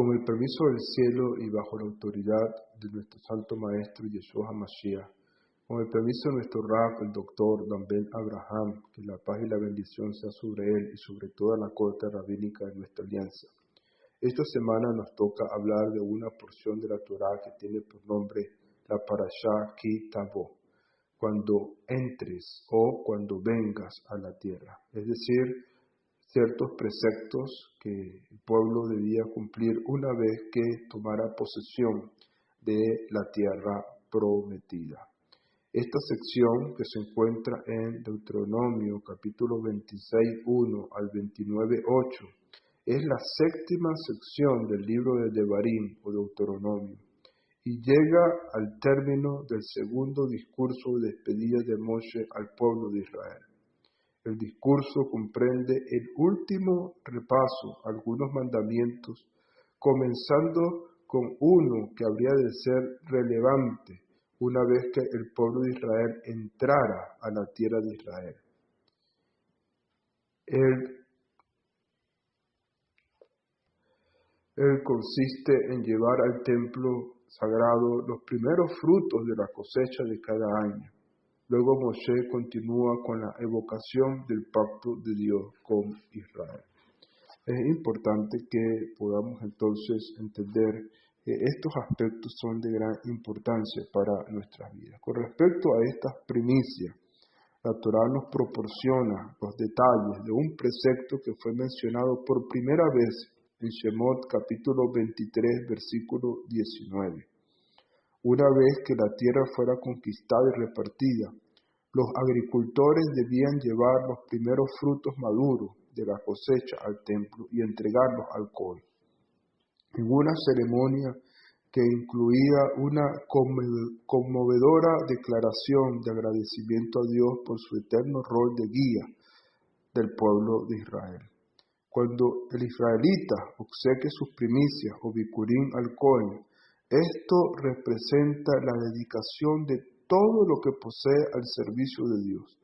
Con el permiso del cielo y bajo la autoridad de nuestro Santo Maestro Yeshua HaMashiach, con el permiso de nuestro Rab, el Doctor Dan Ben Abraham, que la paz y la bendición sea sobre él y sobre toda la corte rabínica de nuestra alianza. Esta semana nos toca hablar de una porción de la Torá que tiene por nombre la Parashá Ki Tavo, cuando entres o cuando vengas a la tierra, es decir, ciertos preceptos que el pueblo debía cumplir una vez que tomara posesión de la tierra prometida. Esta sección, que se encuentra en Deuteronomio capítulo 26:1 al 29:8, es la séptima sección del libro de Devarim o Deuteronomio y llega al término del segundo discurso de despedida de Moshe al pueblo de Israel. El discurso comprende el último repaso a algunos mandamientos, comenzando con uno que habría de ser relevante una vez que el pueblo de Israel entrara a la tierra de Israel. Él consiste en llevar al templo sagrado los primeros frutos de la cosecha de cada año. Luego Moshe continúa con la evocación del pacto de Dios con Israel. Es importante que podamos entonces entender que estos aspectos son de gran importancia para nuestras vidas. Con respecto a estas primicias, la Torá nos proporciona los detalles de un precepto que fue mencionado por primera vez en Shemot capítulo 23, versículo 19. Una vez que la tierra fuera conquistada y repartida, los agricultores debían llevar los primeros frutos maduros de la cosecha al templo y entregarlos al Cohen. En una ceremonia que incluía una conmovedora declaración de agradecimiento a Dios por su eterno rol de guía del pueblo de Israel. Cuando el israelita obsequie sus primicias o bikurim al Cohen, esto representa la dedicación de todo lo que posee al servicio de Dios.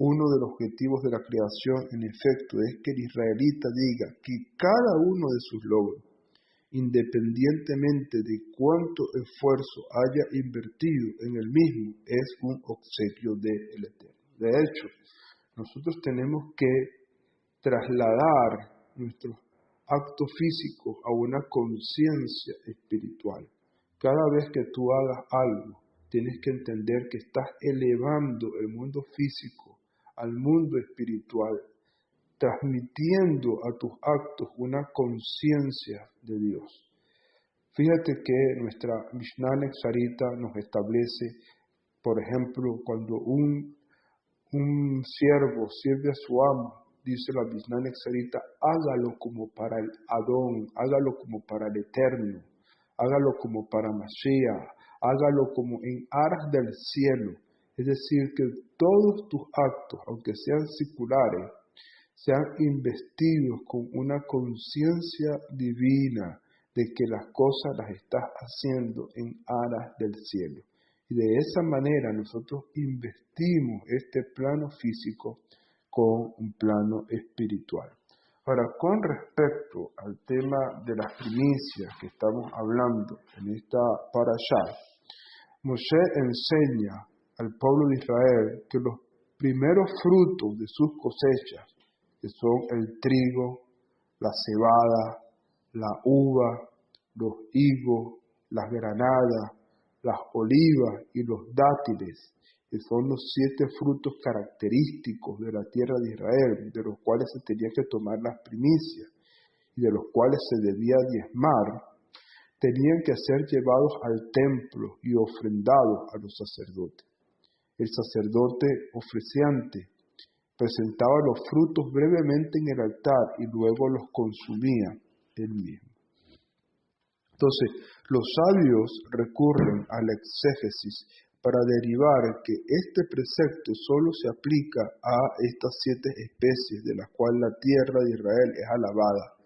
Uno de los objetivos de la creación, en efecto, es que el israelita diga que cada uno de sus logros, independientemente de cuánto esfuerzo haya invertido en el mismo, es un obsequio del Eterno. De hecho, nosotros tenemos que trasladar nuestros actos físicos a una conciencia espiritual. Cada vez que tú hagas algo, tienes que entender que estás elevando el mundo físico al mundo espiritual, transmitiendo a tus actos una conciencia de Dios. Fíjate que nuestra Mishnah Nexarita nos establece, por ejemplo, cuando un siervo sirve a su amo, dice la Mishnah Nexarita, hágalo como para el Adón, hágalo como para el Eterno, hágalo como para Mashiach, hágalo como en aras del cielo. Es decir, que todos tus actos, aunque sean seculares, sean investidos con una conciencia divina de que las cosas las estás haciendo en aras del cielo. Y de esa manera nosotros investimos este plano físico con un plano espiritual. Ahora, con respecto al tema de las primicias que estamos hablando en esta parashá, Moshe enseña al pueblo de Israel que los primeros frutos de sus cosechas, que son el trigo, la cebada, la uva, los higos, las granadas, las olivas y los dátiles, que son los 7 frutos característicos de la tierra de Israel, de los cuales se tenía que tomar las primicias y de los cuales se debía diezmar, tenían que ser llevados al templo y ofrendados a los sacerdotes. El sacerdote ofreciante presentaba los frutos brevemente en el altar y luego los consumía él mismo. Entonces, los sabios recurren a la exégesis para derivar que este precepto solo se aplica a estas 7 especies de las cuales la tierra de Israel es alabada,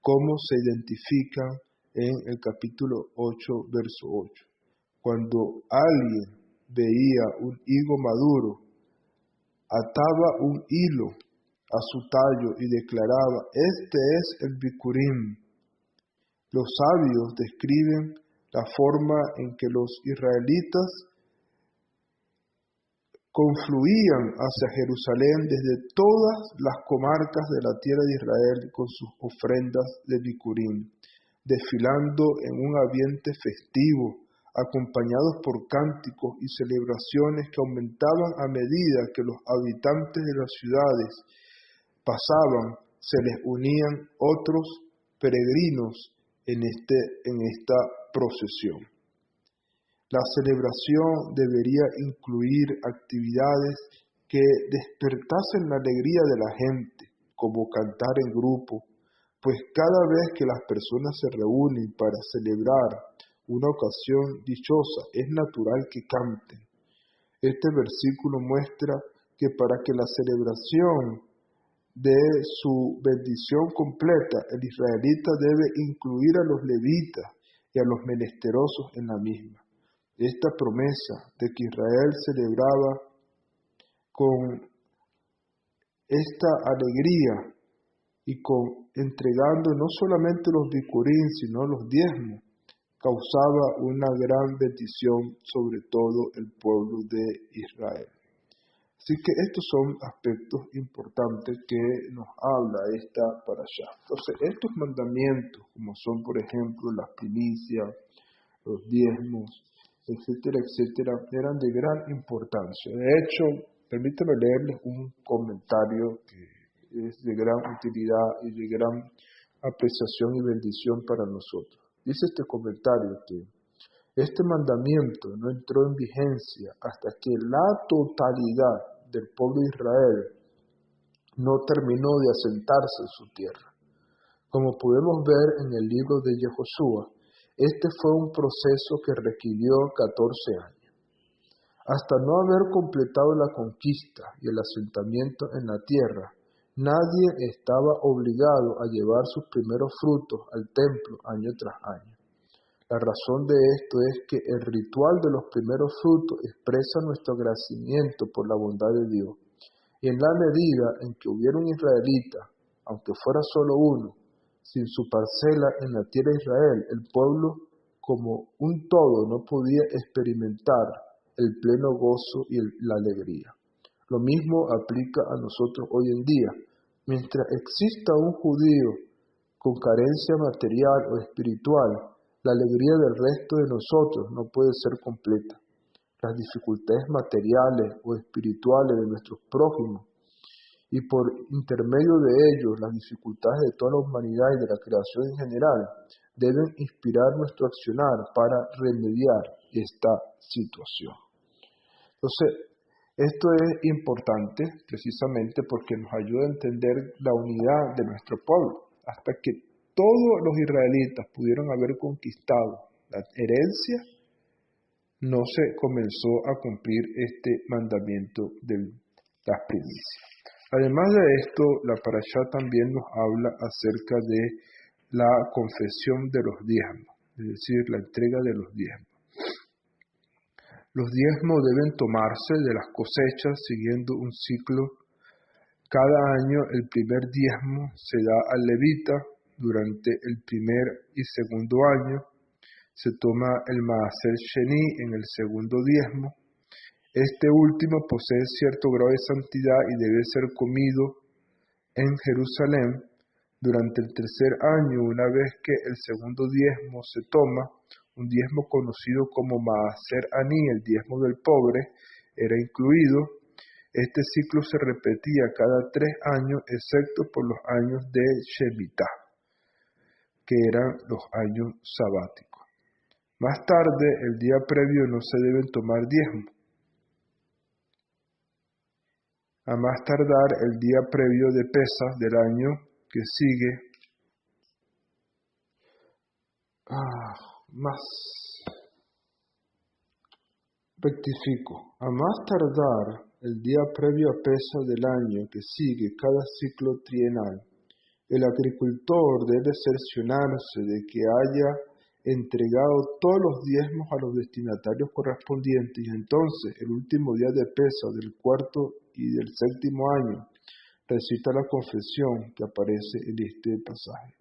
como se identifica en el capítulo 8, verso 8. Cuando alguien veía un higo maduro, ataba un hilo a su tallo y declaraba, este es el bikurim. Los sabios describen la forma en que los israelitas confluían hacia Jerusalén desde todas las comarcas de la tierra de Israel con sus ofrendas de Bicurín, desfilando en un ambiente festivo, acompañados por cánticos y celebraciones que aumentaban a medida que los habitantes de las ciudades pasaban, se les unían otros peregrinos en esta procesión. La celebración debería incluir actividades que despertasen la alegría de la gente, como cantar en grupo, pues cada vez que las personas se reúnen para celebrar una ocasión dichosa, es natural que canten. Este versículo muestra que para que la celebración dé su bendición completa, el israelita debe incluir a los levitas y a los menesterosos en la misma. Esta promesa de que Israel celebraba con esta alegría y entregando no solamente los bicurín, sino los diezmos, causaba una gran bendición sobre todo el pueblo de Israel. Así que estos son aspectos importantes que nos habla esta parashá. Entonces, estos mandamientos, como son, por ejemplo, las primicias, los diezmos, etcétera, etcétera, eran de gran importancia. De hecho, permítame leerles un comentario que es de gran utilidad y de gran apreciación y bendición para nosotros. Dice este comentario que este mandamiento no entró en vigencia hasta que la totalidad del pueblo de Israel no terminó de asentarse en su tierra. Como podemos ver en el libro de Yehoshua, este fue un proceso que requirió 14 años. Hasta no haber completado la conquista y el asentamiento en la tierra, nadie estaba obligado a llevar sus primeros frutos al templo año tras año. La razón de esto es que el ritual de los primeros frutos expresa nuestro agradecimiento por la bondad de Dios. Y en la medida en que hubiera un israelita, aunque fuera solo uno, sin su parcela en la tierra de Israel, el pueblo como un todo no podía experimentar el pleno gozo y la alegría. Lo mismo aplica a nosotros hoy en día. Mientras exista un judío con carencia material o espiritual, la alegría del resto de nosotros no puede ser completa. Las dificultades materiales o espirituales de nuestros prójimos y por intermedio de ellos las dificultades de toda la humanidad y de la creación en general deben inspirar nuestro accionar para remediar esta situación. Entonces, esto es importante precisamente porque nos ayuda a entender la unidad de nuestro pueblo. Hasta que todos los israelitas pudieron haber conquistado la herencia, no se comenzó a cumplir este mandamiento de las primicias. Además de esto, la parashá también nos habla acerca de la confesión de los diezmos, es decir, la entrega de los diezmos. Los diezmos deben tomarse de las cosechas siguiendo un ciclo. Cada año el primer diezmo se da al levita. Durante el primer y segundo año se toma el maaser sheni en el segundo diezmo. Este último posee cierto grado de santidad y debe ser comido en Jerusalén. Durante el tercer año, una vez que el segundo diezmo se toma, un diezmo conocido como maaser ani, el diezmo del pobre, era incluido. Este ciclo se repetía cada 3 años, excepto por los años de Shemitah, que eran los años sabáticos. Más tarde, el día previo no se deben tomar diezmos. A más tardar el día previo de Pesaj del año que sigue, a más tardar el día previo a Pesaj del año que sigue cada ciclo trienal, el agricultor debe cerciorarse de que haya entregado todos los diezmos a los destinatarios correspondientes y entonces el último día de Pesaj del cuarto y del séptimo año recita la confesión que aparece en este pasaje.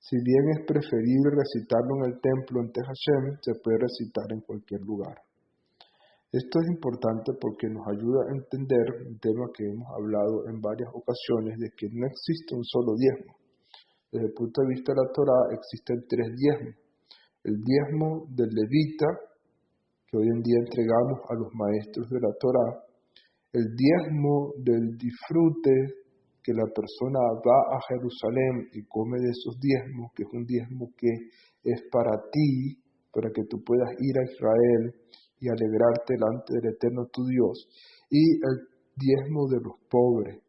Si bien es preferible recitarlo en el templo ante Hashem, se puede recitar en cualquier lugar. Esto es importante porque nos ayuda a entender un tema que hemos hablado en varias ocasiones, de que no existe un solo diezmo. Desde el punto de vista de la Torá existen 3 diezmos. El diezmo del levita, que hoy en día entregamos a los maestros de la Torá. El diezmo del disfrute, que la persona va a Jerusalén y come de esos diezmos, que es un diezmo que es para ti, para que tú puedas ir a Israel y alegrarte delante del Eterno tu Dios. Y el diezmo de los pobres,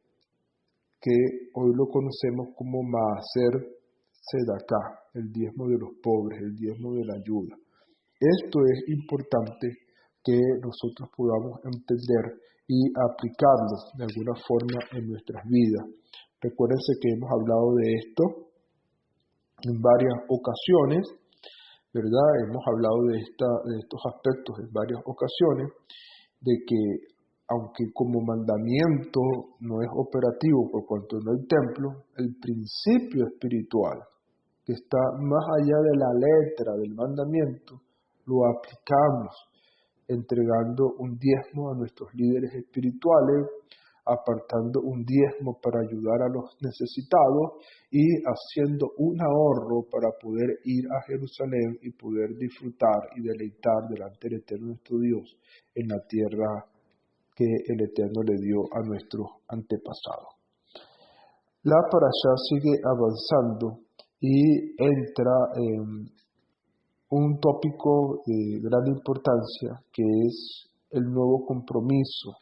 que hoy lo conocemos como Maaser Sedaká, el diezmo de los pobres, el diezmo de la ayuda. Esto es importante que nosotros podamos entender y aplicarlos de alguna forma en nuestras vidas. Recuérdense que hemos hablado de esto en varias ocasiones, ¿verdad? Hemos hablado de estos aspectos en varias ocasiones, de que aunque como mandamiento no es operativo por cuanto no hay templo, el principio espiritual que está más allá de la letra del mandamiento, lo aplicamos entregando un diezmo a nuestros líderes espirituales, apartando un diezmo para ayudar a los necesitados y haciendo un ahorro para poder ir a Jerusalén y poder disfrutar y deleitar delante del Eterno nuestro Dios en la tierra que el Eterno le dio a nuestros antepasados. La parashá sigue avanzando y entra en un tópico de gran importancia, que es el nuevo compromiso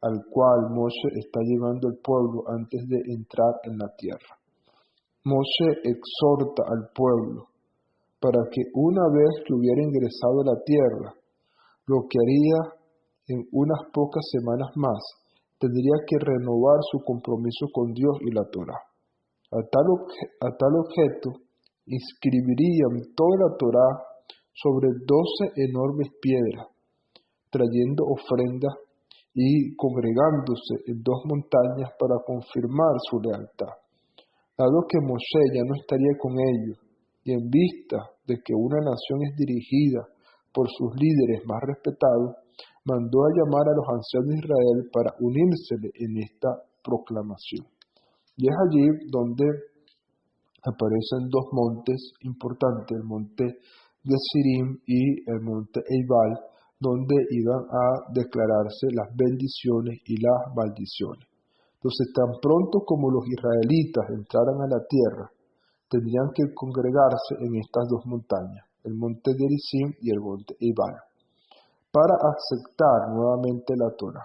al cual Moshe está llevando al pueblo antes de entrar en la tierra. Moshe exhorta al pueblo para que una vez que hubiera ingresado a la tierra, lo que haría en unas pocas semanas más, tendría que renovar su compromiso con Dios y la Torá. A tal objeto, inscribirían toda la Torá sobre 12 enormes piedras, trayendo ofrendas y congregándose en 2 montañas para confirmar su lealtad. Dado que Moshe ya no estaría con ellos, y en vista de que una nación es dirigida por sus líderes más respetados, mandó a llamar a los ancianos de Israel para unírsele en esta proclamación. Y es allí donde aparecen 2 montes importantes, el monte Gerizim y el monte Eibal, donde iban a declararse las bendiciones y las maldiciones. Entonces, tan pronto como los israelitas entraran a la tierra, tendrían que congregarse en estas 2 montañas, el monte Gerizim y el monte Eibal, para aceptar nuevamente la Torá.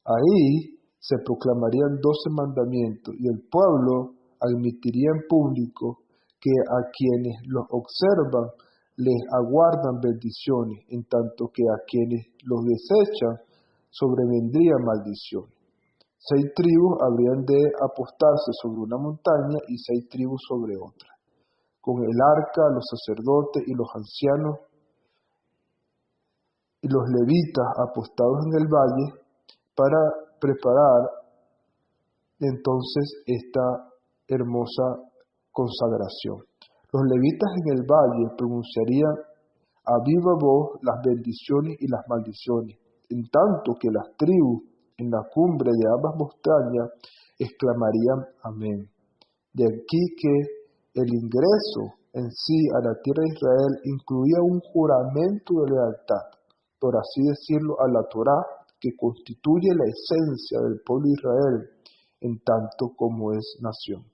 Ahí se proclamarían 12 mandamientos y el pueblo admitiría en público que a quienes los observan les aguardan bendiciones, en tanto que a quienes los desechan sobrevendrían maldiciones. 6 tribus habrían de apostarse sobre una montaña y 6 tribus sobre otra, con el arca, los sacerdotes y los ancianos y los levitas apostados en el valle para preparar entonces esta hermosa consagración. Los levitas en el valle pronunciarían a viva voz las bendiciones y las maldiciones, en tanto que las tribus en la cumbre de ambas montañas exclamarían amén. De aquí que el ingreso en sí a la tierra de Israel incluía un juramento de lealtad, por así decirlo, a la Torá, que constituye la esencia del pueblo de Israel, en tanto como es nación.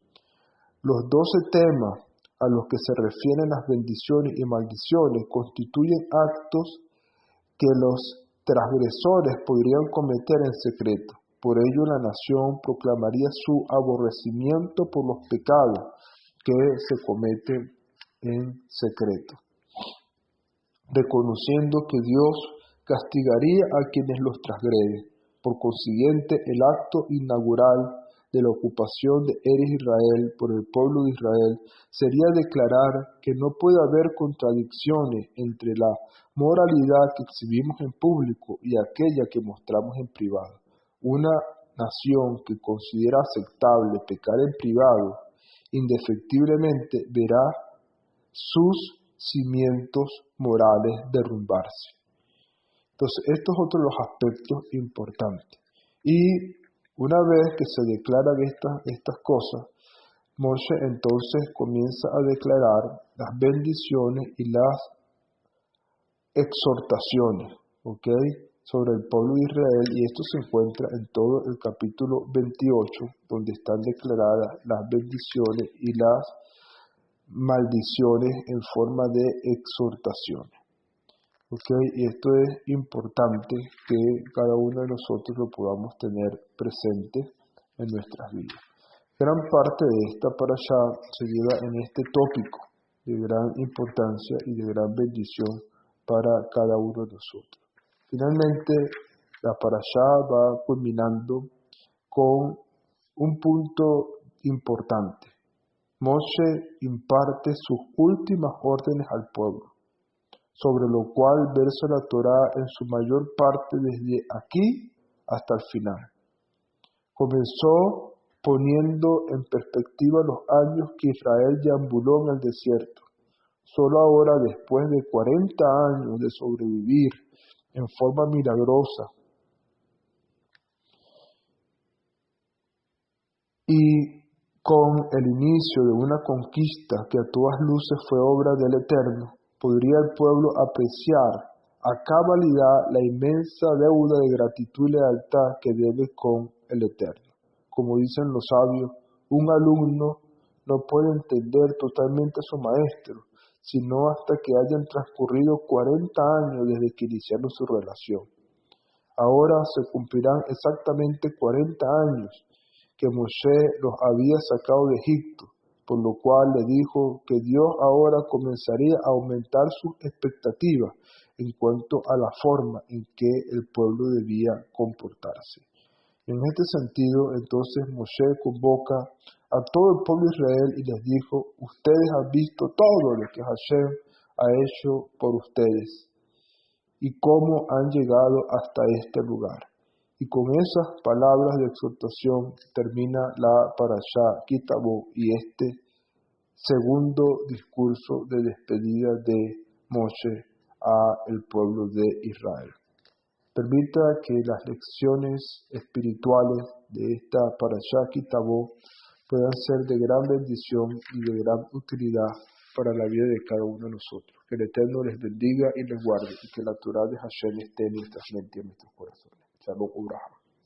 Los 12 temas a los que se refieren las bendiciones y maldiciones constituyen actos que los transgresores podrían cometer en secreto. Por ello la nación proclamaría su aborrecimiento por los pecados que se cometen en secreto, reconociendo que Dios castigaría a quienes los transgreden. Por consiguiente, el acto inaugural de la ocupación de Eretz Israel por el pueblo de Israel sería declarar que no puede haber contradicciones entre la moralidad que exhibimos en público y aquella que mostramos en privado. Una nación que considera aceptable pecar en privado indefectiblemente verá sus cimientos morales derrumbarse. Entonces, esto es otro de los aspectos importantes. Y una vez que se declaran estas cosas, Moshe entonces comienza a declarar las bendiciones y las exhortaciones, ¿ok?, sobre el pueblo de Israel, y esto se encuentra en todo el capítulo 28, donde están declaradas las bendiciones y las maldiciones en forma de exhortaciones. ¿Okay? Y esto es importante que cada uno de nosotros lo podamos tener presente en nuestras vidas. Gran parte de esta parashá se lleva en este tópico de gran importancia y de gran bendición para cada uno de nosotros. Finalmente, la parashá va culminando con un punto importante. Moshe imparte sus últimas órdenes al pueblo, sobre lo cual versa la Torá en su mayor parte desde aquí hasta el final. Comenzó poniendo en perspectiva los años que Israel deambuló en el desierto. Solo ahora, después de 40 años de sobrevivir en forma milagrosa y con el inicio de una conquista que a todas luces fue obra del Eterno, podría el pueblo apreciar a cabalidad la inmensa deuda de gratitud y lealtad que debe con el Eterno. Como dicen los sabios, un alumno no puede entender totalmente a su maestro, sino hasta que hayan transcurrido 40 años desde que iniciaron su relación. Ahora se cumplirán exactamente 40 años que Moshe los había sacado de Egipto, por lo cual le dijo que Dios ahora comenzaría a aumentar sus expectativas en cuanto a la forma en que el pueblo debía comportarse. En este sentido, entonces Moshe convoca a todo el pueblo de Israel y les dijo: ustedes han visto todo lo que Hashem ha hecho por ustedes y cómo han llegado hasta este lugar. Y con esas palabras de exhortación termina la parashá Ki Tavo y este segundo discurso de despedida de Moshe a el pueblo de Israel. Permita que las lecciones espirituales de esta parashá Ki Tavo puedan ser de gran bendición y de gran utilidad para la vida de cada uno de nosotros. Que el Eterno les bendiga y les guarde, y que la Torá de Hashem esté en nuestras mentes y en nuestros corazones. Shalom Ubraham.